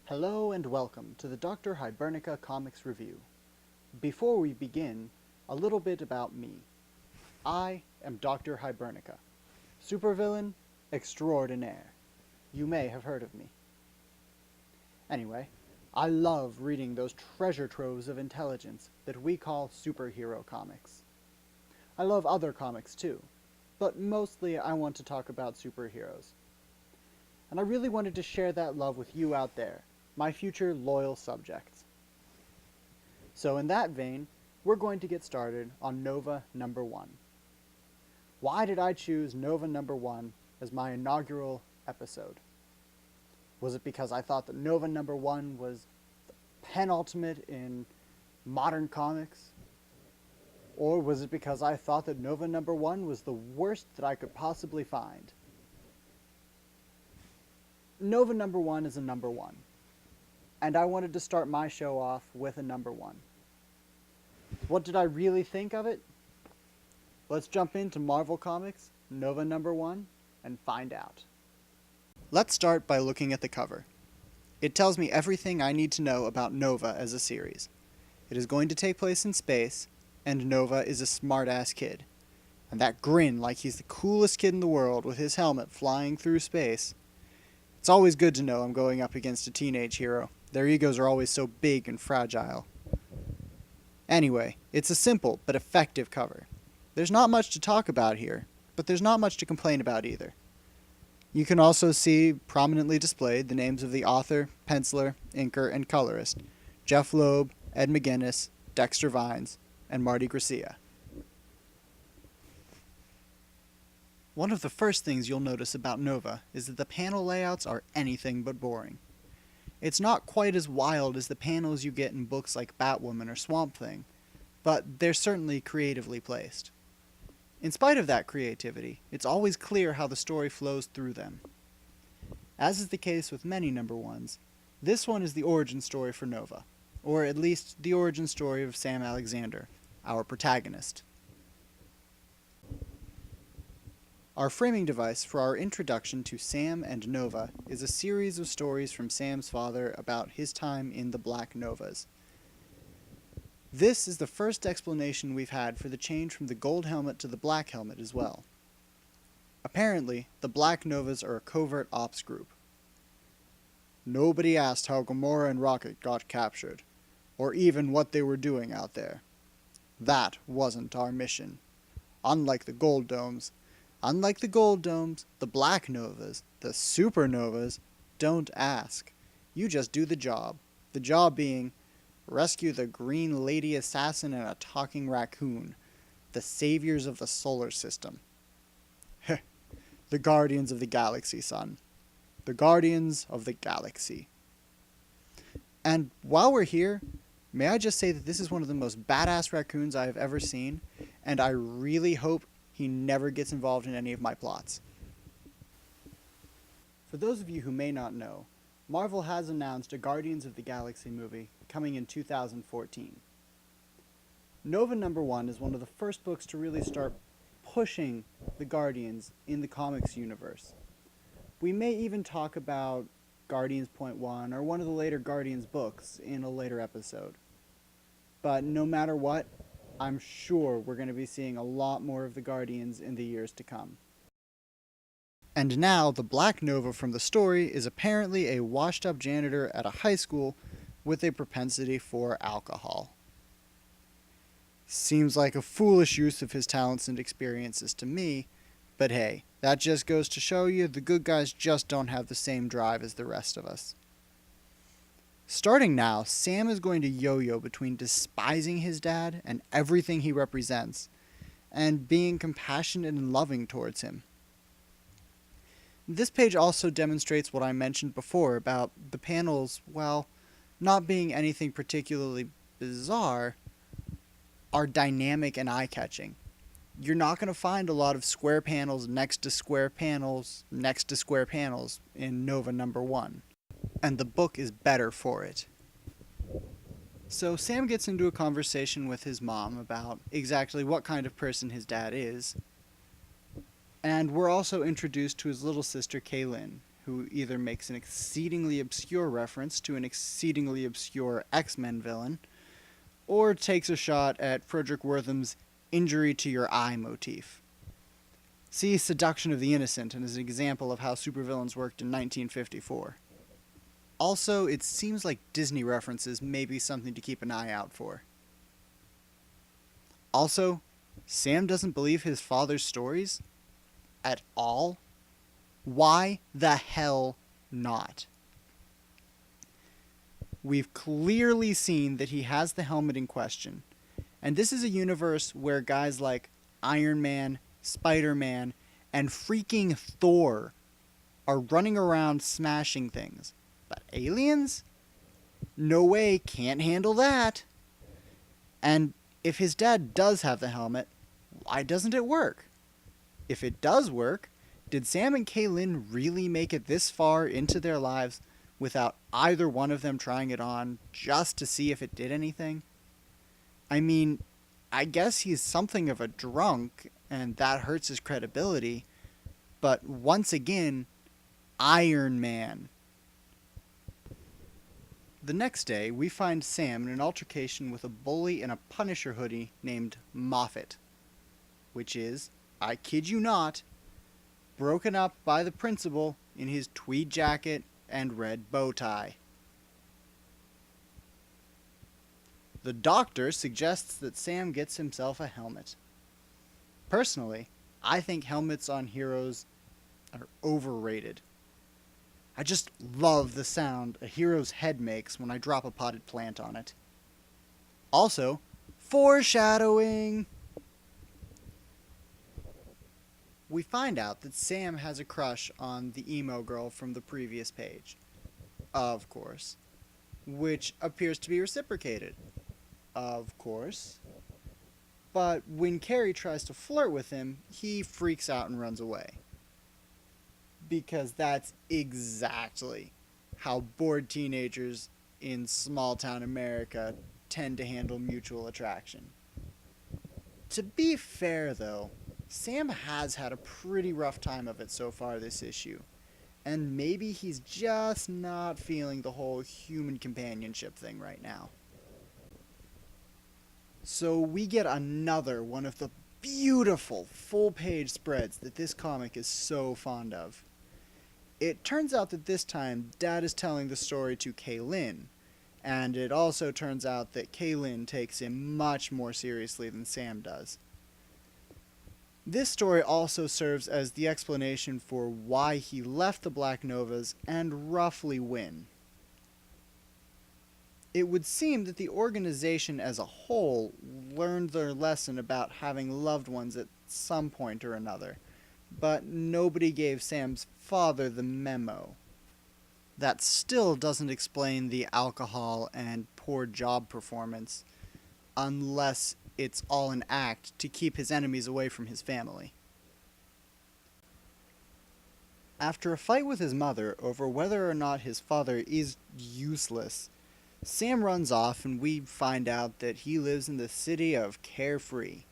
Hello and welcome to the Doctor Hibernica Comics Review. Before we begin, a little bit about me. I am Doctor Hibernica, supervillain extraordinaire. You may have heard of me. Anyway, I love reading those treasure troves of intelligence that we call superhero comics. I love other comics too, but mostly I want to talk about superheroes. And I really wanted to share that love with you out there, my future loyal subjects. So in that vein, we're going to get started on Nova number 1. Why did I choose Nova number 1 as my inaugural episode? Was it because I thought that Nova number 1 was the penultimate in modern comics? Or was it because I thought that Nova number 1 was the worst that I could possibly find? Nova number 1 is a number 1. And I wanted to start my show off with a number 1. What did I really think of it? Let's jump into Marvel Comics, Nova number 1, and find out. Let's start by looking at the cover. It tells me everything I need to know about Nova as a series. It is going to take place in space, and Nova is a smart-ass kid. And that grin like he's the coolest kid in the world with his helmet flying through space. It's always good to know I'm going up against a teenage hero. Their egos are always so big and fragile. Anyway, it's a simple but effective cover. There's not much to talk about here, but there's not much to complain about either. You can also see prominently displayed the names of the author, penciler, inker, and colorist, Jeff Loeb, Ed McGuinness, Dexter Vines, and Marty Gracia. One of the first things you'll notice about Nova is that the panel layouts are anything but boring. It's not quite as wild as the panels you get in books like Batwoman or Swamp Thing, but they're certainly creatively placed. In spite of that creativity, it's always clear how the story flows through them. As is the case with many number 1s, this one is the origin story for Nova, or at least the origin story of Sam Alexander, our protagonist. Our framing device for our introduction to Sam and Nova is a series of stories from Sam's father about his time in the Black Novas. This is the first explanation we've had for the change from the gold helmet to the black helmet as well. Apparently, the Black Novas are a covert ops group. Nobody asked how Gamora and Rocket got captured, or even what they were doing out there. That wasn't our mission. Unlike the Gold Domes, the Black Novas, the Supernovas, don't ask. You just do the job. The job being, rescue the Green Lady Assassin and a talking raccoon, the saviors of the solar system. Heh, the Guardians of the Galaxy, son. The Guardians of the Galaxy. And while we're here, may I just say that this is one of the most badass raccoons I have ever seen, and I really hope he never gets involved in any of my plots. For those of you who may not know, Marvel has announced a Guardians of the Galaxy movie coming in 2014. Nova number 1 is one of the first books to really start pushing the Guardians in the comics universe. We may even talk about Guardians Point 1 or one of the later Guardians books in a later episode. But no matter what, I'm sure we're going to be seeing a lot more of the Guardians in the years to come. And now, the Black Nova from the story is apparently a washed-up janitor at a high school with a propensity for alcohol. Seems like a foolish use of his talents and experiences to me, but hey, that just goes to show you the good guys just don't have the same drive as the rest of us. Starting now, Sam is going to yo-yo between despising his dad and everything he represents, and being compassionate and loving towards him. This page also demonstrates what I mentioned before about the panels, well, not being anything particularly bizarre, are dynamic and eye-catching. You're not going to find a lot of square panels next to square panels next to square panels in Nova number 1. And the book is better for it. So Sam gets into a conversation with his mom about exactly what kind of person his dad is. And we're also introduced to his little sister Kaylin, who either makes an exceedingly obscure reference to an exceedingly obscure X-Men villain, or takes a shot at Frederick Wortham's injury to your eye motif. See Seduction of the Innocent as an example of how supervillains worked in 1954. Also, it seems like Disney references may be something to keep an eye out for. Also, Sam doesn't believe his father's stories at all. Why the hell not? We've clearly seen that he has the helmet in question, and this is a universe where guys like Iron Man, Spider-Man, and freaking Thor are running around smashing things. But aliens? No way, can't handle that. And if his dad does have the helmet, why doesn't it work? If it does work, did Sam and Kaylin really make it this far into their lives without either one of them trying it on just to see if it did anything? I mean, I guess he's something of a drunk, and that hurts his credibility, but once again, Iron Man. The next day, we find Sam in an altercation with a bully in a Punisher hoodie named Moffat, which is, I kid you not, broken up by the principal in his tweed jacket and red bow tie. The doctor suggests that Sam gets himself a helmet. Personally, I think helmets on heroes are overrated. I just love the sound a hero's head makes when I drop a potted plant on it. Also, foreshadowing! We find out that Sam has a crush on the emo girl from the previous page. Of course. Which appears to be reciprocated. Of course. But when Carrie tries to flirt with him, he freaks out and runs away. Because that's exactly how bored teenagers in small-town America tend to handle mutual attraction. To be fair, though, Sam has had a pretty rough time of it so far this issue, and maybe he's just not feeling the whole human companionship thing right now. So we get another one of the beautiful full-page spreads that this comic is so fond of. It turns out that this time, Dad is telling the story to Kaylin, and it also turns out that Kaylin takes him much more seriously than Sam does. This story also serves as the explanation for why he left the Black Novas and roughly when. It would seem that the organization as a whole learned their lesson about having loved ones at some point or another, but nobody gave Sam's father the memo. That still doesn't explain the alcohol and poor job performance, unless it's all an act to keep his enemies away from his family. After a fight with his mother over whether or not his father is useless, Sam runs off and we find out that he lives in the city of Carefree.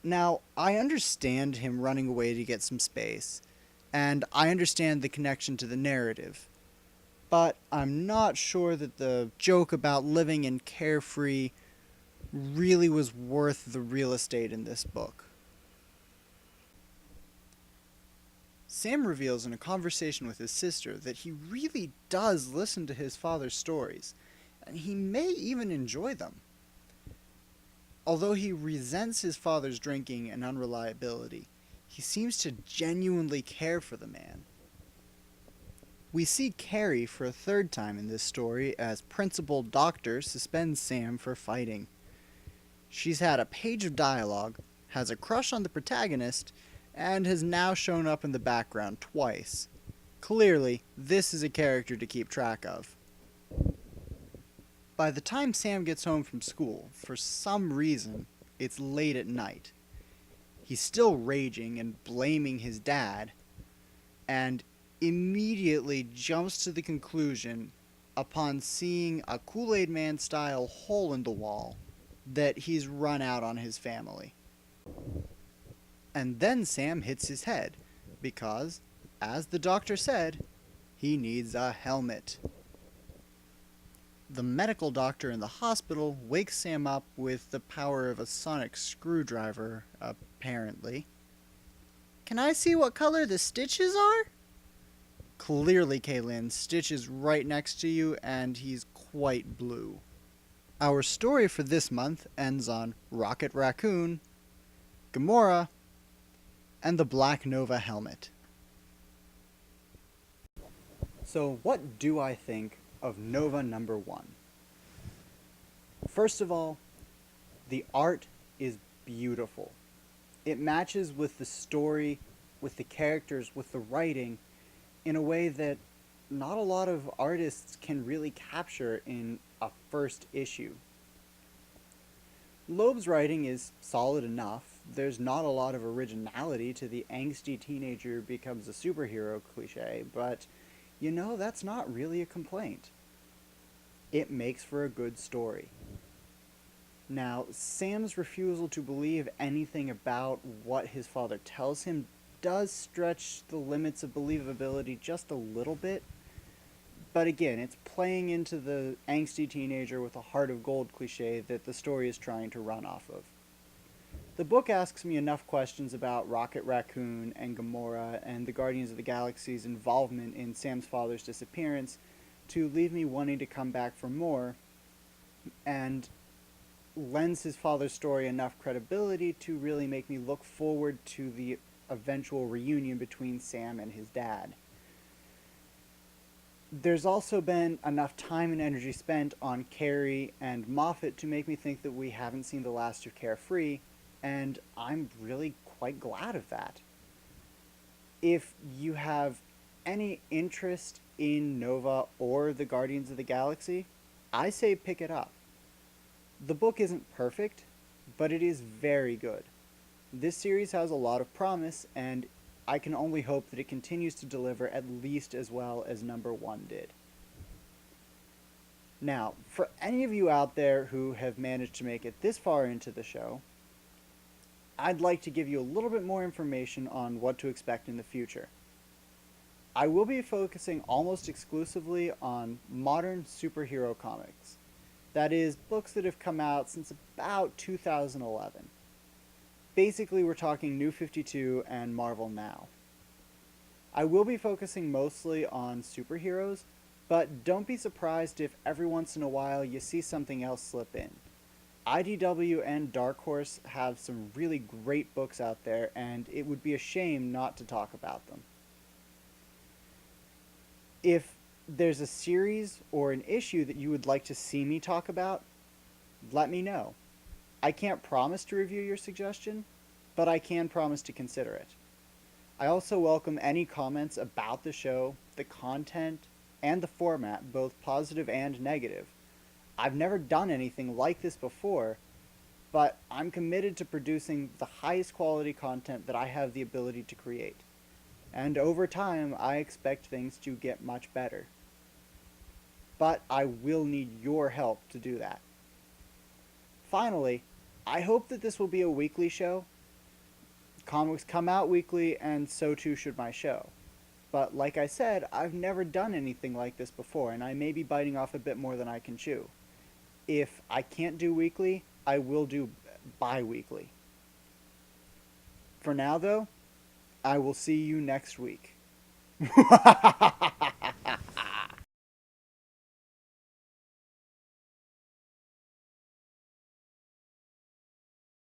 Now, I understand him running away to get some space, and I understand the connection to the narrative, but I'm not sure that the joke about living in Carefree really was worth the real estate in this book. Sam reveals in a conversation with his sister that he really does listen to his father's stories, and he may even enjoy them. Although he resents his father's drinking and unreliability, he seems to genuinely care for the man. We see Carrie for a third time in this story as Principal Doctor suspends Sam for fighting. She's had a page of dialogue, has a crush on the protagonist, and has now shown up in the background twice. Clearly, this is a character to keep track of. By the time Sam gets home from school, for some reason, it's late at night. He's still raging and blaming his dad, and immediately jumps to the conclusion, upon seeing a Kool-Aid Man style hole in the wall, that he's run out on his family. And then Sam hits his head, because as the doctor said, he needs a helmet. The medical doctor in the hospital wakes Sam up with the power of a sonic screwdriver, apparently. Can I see what color the stitches are? Clearly, Kaylin, Stitch is right next to you, and he's quite blue. Our story for this month ends on Rocket Raccoon, Gamora, and the Black Nova helmet. So what do I think of Nova number 1? First of all, the art is beautiful. It matches with the story, with the characters, with the writing, in a way that not a lot of artists can really capture in a first issue. Loeb's writing is solid enough. There's not a lot of originality to the angsty teenager becomes a superhero cliche, but that's not really a complaint. It makes for a good story. Now, Sam's refusal to believe anything about what his father tells him does stretch the limits of believability just a little bit. But again, it's playing into the angsty teenager with a heart of gold cliche that the story is trying to run off of. The book asks me enough questions about Rocket Raccoon and Gamora and the Guardians of the Galaxy's involvement in Sam's father's disappearance to leave me wanting to come back for more, and lends his father's story enough credibility to really make me look forward to the eventual reunion between Sam and his dad. There's also been enough time and energy spent on Carey and Moffat to make me think that we haven't seen the last of Carefree, and I'm really quite glad of that. If you have any interest in Nova or the Guardians of the Galaxy, I say pick it up. The book isn't perfect, but it is very good. This series has a lot of promise, and I can only hope that it continues to deliver at least as well as number 1 did. Now, for any of you out there who have managed to make it this far into the show, I'd like to give you a little bit more information on what to expect in the future. I will be focusing almost exclusively on modern superhero comics. That is, books that have come out since about 2011. Basically, we're talking New 52 and Marvel Now. I will be focusing mostly on superheroes, but don't be surprised if every once in a while you see something else slip in. IDW and Dark Horse have some really great books out there, and it would be a shame not to talk about them. If there's a series or an issue that you would like to see me talk about, let me know. I can't promise to review your suggestion, but I can promise to consider it. I also welcome any comments about the show, the content, and the format, both positive and negative. I've never done anything like this before, but I'm committed to producing the highest quality content that I have the ability to create. And over time, I expect things to get much better. But I will need your help to do that. Finally, I hope that this will be a weekly show. Comics come out weekly, and so too should my show. But like I said, I've never done anything like this before, and I may be biting off a bit more than I can chew. If I can't do weekly, I will do bi-weekly. For now, though, I will see you next week.